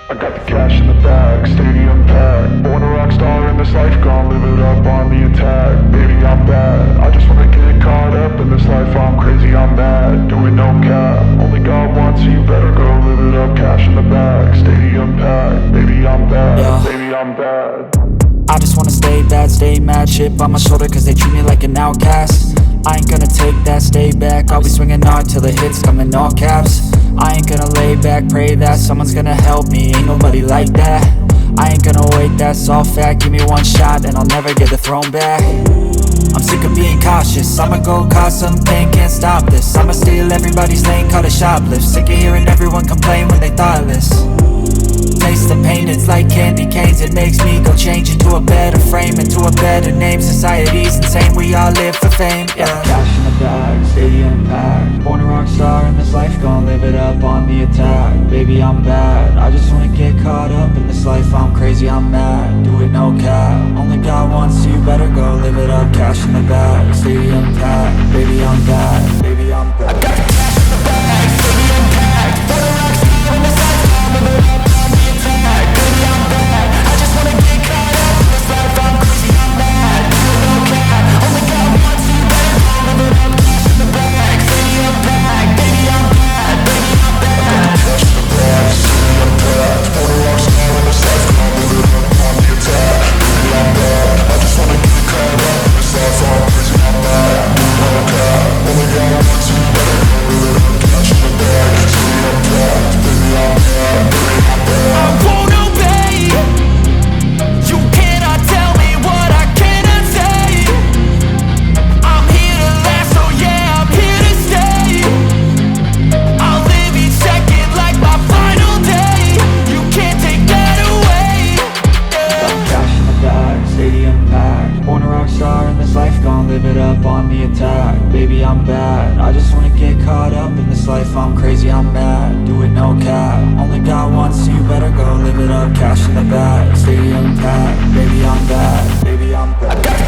I got the cash in the bag, stadium packed. Born a rock star in this life, gon' live it up on the attack. Baby, I'm bad, I just wanna get caught up in this life. I'm crazy, I'm mad, doing no cap. Only God wants you, better go live it up. Cash in the bag, stadium packed. Baby, I'm bad, Yeah. baby, I'm bad. I just wanna stay bad, stay mad. Chip on my shoulder cause they treat me like an outcast. I ain't gonna take that, stay back. I'll be swinging hard till the hits come in all caps. I ain't gonna lay back, pray that someone's gonna help me. Ain't nobody like that. I ain't gonna wait, that's all fact. Give me one shot and I'll never get the throne back. I'm sick of being cautious, I'ma go cause some pain, can't stop this. I'ma steal everybody's lane, call it shoplift. Sick of hearing everyone complain when they thoughtless. Taste the pain, it's like candy canes. It makes me go change into a better frame, into a better name. Society's insane, we all live for fame, yeah. Cash in the bag, stadium packed. Born a rock star in this life, gon' live it up on the attack. Baby, I'm bad, I just wanna get caught up in this life. I'm crazy, I'm mad, do it no cap. Only God wants you, better go live it up. Cash in the bag, stadium packed. Baby, I'm bad, baby, I'm bad. I got the cash in the bag, stadium packed. Born a rock star in this life, gon' live it up on the attack. Baby, I'm bad, I just wanna get caught up in this life. I'm crazy, I'm mad, do it no cap. Only God wants you, better go live it up. Cash in the bag, stadium packed. Baby, I'm bad, baby, I'm bad. Cash in the bag, stadium packed. Born a rock star in this life, gon' live it up on the attack. Baby, I'm bad, I just wanna get caught up in this life. I'm crazy, I'm mad, do it no cap. Only God wants you, better go live it up. Cash in the bag, stadium packed. Baby, I'm bad, baby, I'm bad. I won't obey. You cannot tell me what I cannot say. I'm here to last, so yeah, I'm here to stay. I'll live each second like my final day. You can't take that away, yeah. Cash in the bag, stadium packed. Born a rock star in this life, gon' live it up on the attack. Baby, I'm bad, I just wanna get caught up in this life. I'm crazy, I'm mad, do it no cap. Only God wants you, better go live it up. Cash in the bag, stadium packed. Baby, I'm bad, baby, I'm bad.